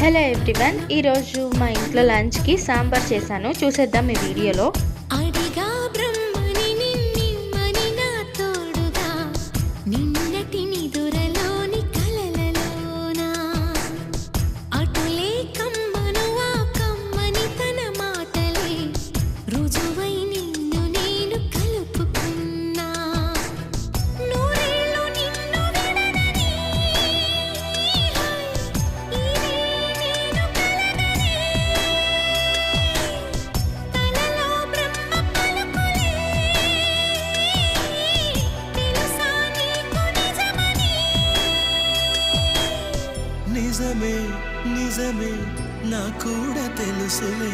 Hello everyone, ఈరోజు మా ఇంట్లో లంచ్కి సాంబార్ చేశాను. చూసేద్దాం ఈ వీడియోలో. అడిగా బ్రహ్మని నిన్నిమ్మని నా తోడుగా నిన్నటి నిదురలోని కలలలోనా అటులే కమ్మను ఆ కమ్మని తన మాటలే రుజువై నిన్ను నేను కలుపుకున్నా నూరేళ్ళు నిన్ను విడనని నిజమే నిజమే నా కూడా తెలుసులే.